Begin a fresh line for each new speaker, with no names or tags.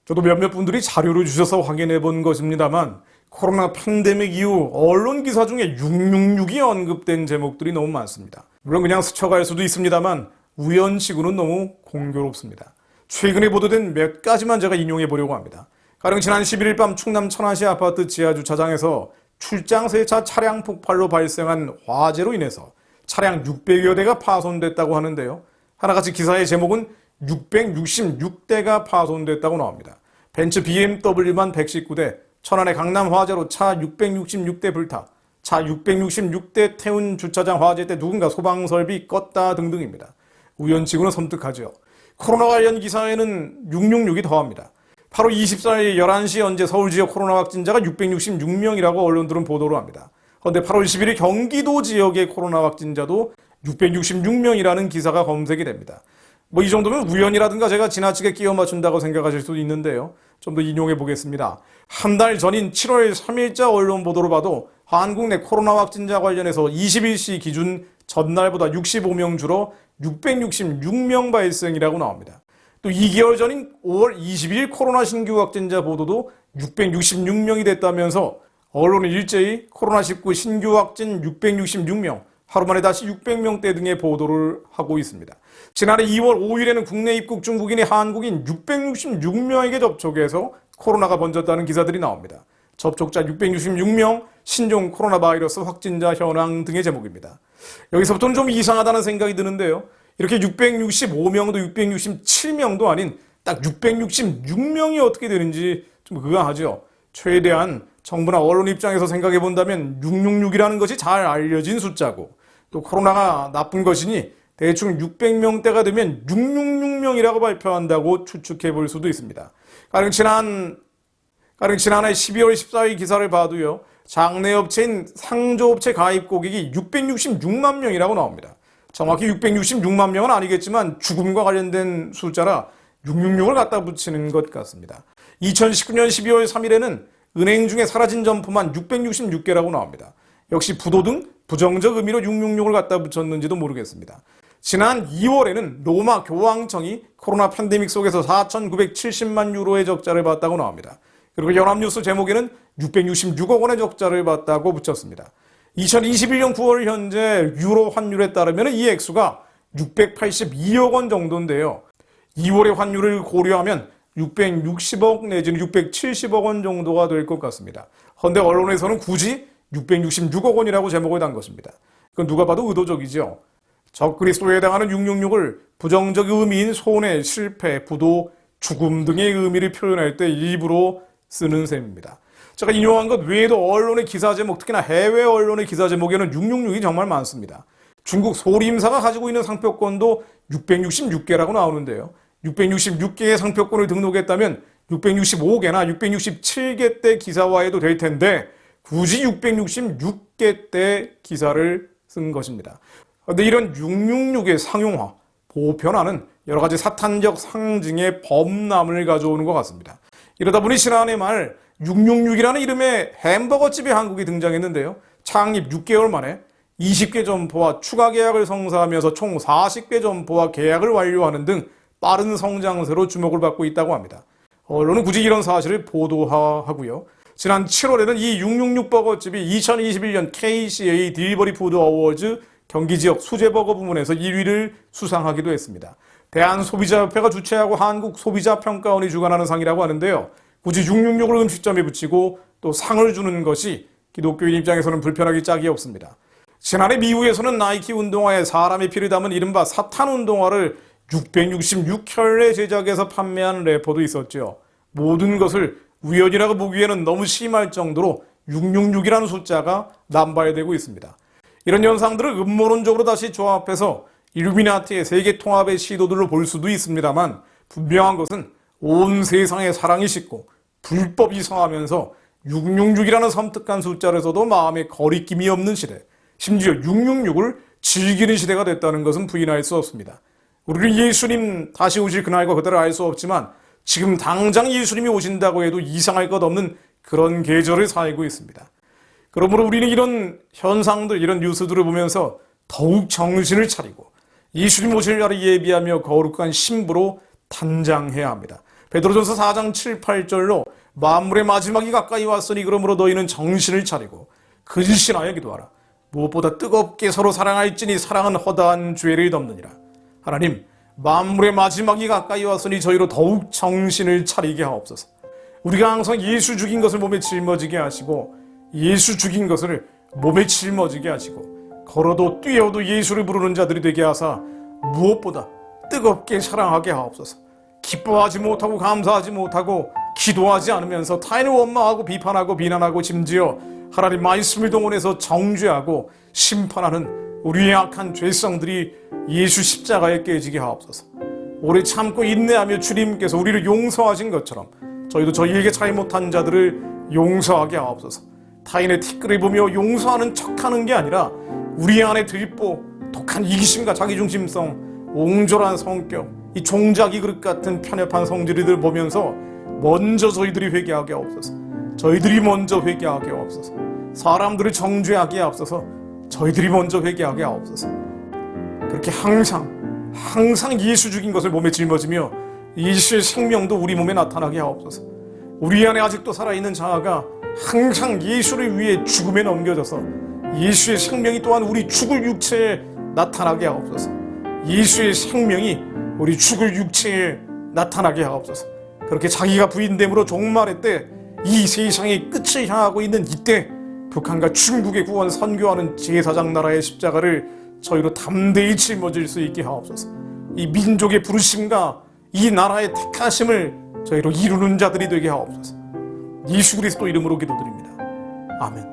저도 몇몇 분들이 자료를 주셔서 확인해 본 것입니다만 코로나 팬데믹 이후 언론 기사 중에 666이 언급된 제목들이 너무 많습니다. 물론 그냥 스쳐갈 수도 있습니다만 우연치고는 너무 공교롭습니다. 최근에 보도된 몇 가지만 제가 인용해 보려고 합니다. 가령 지난 11일 밤 충남 천안시 아파트 지하주차장에서 출장 세차 차량 폭발로 발생한 화재로 인해서 차량 600여 대가 파손됐다고 하는데요. 하나같이 기사의 제목은 666대가 파손됐다고 나옵니다. 벤츠 BMW만 119대, 천안의 강남 화재로 차 666대 불타, 차 666대 태운 주차장 화재 때 누군가 소방설비 껐다 등등입니다. 우연치고는 섬뜩하죠. 코로나 관련 기사에는 666이 더합니다. 8월 24일 11시 현재 서울 지역 코로나 확진자가 666명이라고 언론들은 보도를 합니다. 그런데 8월 11일 경기도 지역의 코로나 확진자도 666명이라는 기사가 검색이 됩니다. 이 정도면 우연이라든가 제가 지나치게 끼워 맞춘다고 생각하실 수도 있는데요. 좀 더 인용해 보겠습니다. 한 달 전인 7월 3일자 언론 보도로 봐도 한국 내 코로나 확진자 관련해서 21시 기준 전날보다 65명 줄어 666명 발생이라고 나옵니다. 또 2개월 전인 5월 22일 코로나 신규 확진자 보도도 666명이 됐다면서 언론은 일제히 코로나19 신규 확진 666명, 하루 만에 다시 600명대 등의 보도를 하고 있습니다. 지난해 2월 5일에는 국내 입국 중국인이 한국인 666명에게 접촉해서 코로나가 번졌다는 기사들이 나옵니다. 접촉자 666명, 신종 코로나 바이러스 확진자 현황 등의 제목입니다. 여기서부터는 좀 이상하다는 생각이 드는데요. 이렇게 665명도 667명도 아닌 딱 666명이 어떻게 되는지 좀 의아하죠. 최대한 정부나 언론 입장에서 생각해 본다면 666이라는 것이 잘 알려진 숫자고 또 코로나가 나쁜 것이니 대충 600명대가 되면 666명이라고 발표한다고 추측해 볼 수도 있습니다. 가령 지난해 12월 14일 기사를 봐도요. 장내 업체인 상조업체 가입 고객이 666만 명이라고 나옵니다. 정확히 666만 명은 아니겠지만 죽음과 관련된 숫자라 666을 갖다 붙이는 것 같습니다. 2019년 12월 3일에는 은행 중에 사라진 점포만 666개라고 나옵니다. 역시 부도 등 부정적 의미로 666을 갖다 붙였는지도 모르겠습니다. 지난 2월에는 로마 교황청이 코로나 팬데믹 속에서 4,970만 유로의 적자를 봤다고 나옵니다. 그리고 연합뉴스 제목에는 666억 원의 적자를 봤다고 붙였습니다. 2021년 9월 현재 유로 환율에 따르면 이 액수가 682억 원 정도인데요. 2월의 환율을 고려하면 660억 내지는 670억 원 정도가 될 것 같습니다. 그런데 언론에서는 굳이 666억 원이라고 제목을 단 것입니다. 그건 누가 봐도 의도적이죠. 적그리스도에 해당하는 666을 부정적 의미인 손해, 실패, 부도, 죽음 등의 의미를 표현할 때 일부러 쓰는 셈입니다. 제가 인용한 것 외에도 언론의 기사 제목, 특히나 해외 언론의 기사 제목에는 666이 정말 많습니다. 중국 소림사가 가지고 있는 상표권도 666개라고 나오는데요. 666개의 상표권을 등록했다면 665개나 667개 때 기사화해도 될 텐데 굳이 666개 때 기사를 쓴 것입니다. 그런데 이런 666의 상용화, 보편화는 여러 가지 사탄적 상징의 범람을 가져오는 것 같습니다. 이러다 보니 지난해 말 666이라는 이름의 햄버거집이 한국에 등장했는데요. 창립 6개월 만에 20개 점포와 추가 계약을 성사하면서 총 40개 점포와 계약을 완료하는 등 빠른 성장세로 주목을 받고 있다고 합니다. 언론은 굳이 이런 사실을 보도하고요. 지난 7월에는 이 666 버거집이 2021년 KCA 딜리버리 푸드 어워즈 경기지역 수제버거 부문에서 1위를 수상하기도 했습니다. 대한소비자협회가 주최하고 한국소비자평가원이 주관하는 상이라고 하는데요. 굳이 666을 음식점에 붙이고 또 상을 주는 것이 기독교인 입장에서는 불편하기 짝이 없습니다. 지난해 미국에서는 나이키 운동화에 사람의 피를 담은 이른바 사탄 운동화를 666켤레 제작해서 판매한 래퍼도 있었죠. 모든 것을 우연이라고 보기에는 너무 심할 정도로 666이라는 숫자가 남발되고 있습니다. 이런 현상들을 음모론적으로 다시 조합해서 일루미나티의 세계 통합의 시도들로 볼 수도 있습니다만 분명한 것은 온 세상에 사랑이 싣고 불법이 성하면서 666이라는 섬뜩한 숫자를 써도 마음에 거리낌이 없는 시대, 심지어 666을 즐기는 시대가 됐다는 것은 부인할 수 없습니다. 우리는 예수님 다시 오실 그날과 그때를 알 수 없지만 지금 당장 예수님이 오신다고 해도 이상할 것 없는 그런 계절을 살고 있습니다. 그러므로 우리는 이런 현상들, 이런 뉴스들을 보면서 더욱 정신을 차리고 예수님 오실 날을 예비하며 거룩한 신부로 단장해야 합니다. 베드로전서 4장 7, 8절로 만물의 마지막이 가까이 왔으니 그러므로 너희는 정신을 차리고 근신하여 기도하라. 무엇보다 뜨겁게 서로 사랑할지니 사랑은 허다한 죄를 덮느니라. 하나님, 만물의 마지막이 가까이 왔으니 저희로 더욱 정신을 차리게 하옵소서. 우리가 항상 예수 죽인 것을 몸에 짊어지게 하시고 예수 죽인 것을 몸에 짊어지게 하시고 걸어도 뛰어도 예수를 부르는 자들이 되게 하사 무엇보다 뜨겁게 사랑하게 하옵소서. 기뻐하지 못하고 감사하지 못하고 기도하지 않으면서 타인을 원망하고 비판하고 비난하고 심지어 하나님 말씀을 동원해서 정죄하고 심판하는 우리의 악한 죄성들이 예수 십자가에 깨지게 하옵소서. 오래 참고 인내하며 주님께서 우리를 용서하신 것처럼 저희도 저희에게 잘못한 자들을 용서하게 하옵소서. 타인의 티끌을 보며 용서하는 척하는 게 아니라 우리 안에 들보 독한 이기심과 자기중심성, 옹졸한 성격, 이 종자기 그릇 같은 편협한 성질을 보면서 먼저 저희들이 회개하게 하옵소서. 저희들이 먼저 회개하게 하옵소서. 사람들을 정죄하게 하옵소서. 저희들이 먼저 회개하게 하옵소서. 그렇게 항상 예수 죽인 것을 몸에 짊어지며 예수의 생명도 우리 몸에 나타나게 하옵소서. 우리 안에 아직도 살아있는 자아가 항상 예수를 위해 죽음에 넘겨져서 예수의 생명이 또한 우리 죽을 육체에 나타나게 하옵소서. 예수의 생명이 우리 죽을 육체에 나타나게 하옵소서. 그렇게 자기가 부인됨으로 종말의 때 이 세상의 끝을 향하고 있는 이때 북한과 중국의 구원 선교하는 제사장 나라의 십자가를 저희로 담대히 짊어질 수 있게 하옵소서. 이 민족의 부르심과 이 나라의 택하심을 저희로 이루는 자들이 되게 하옵소서. 예수 그리스도 이름으로 기도드립니다. 아멘.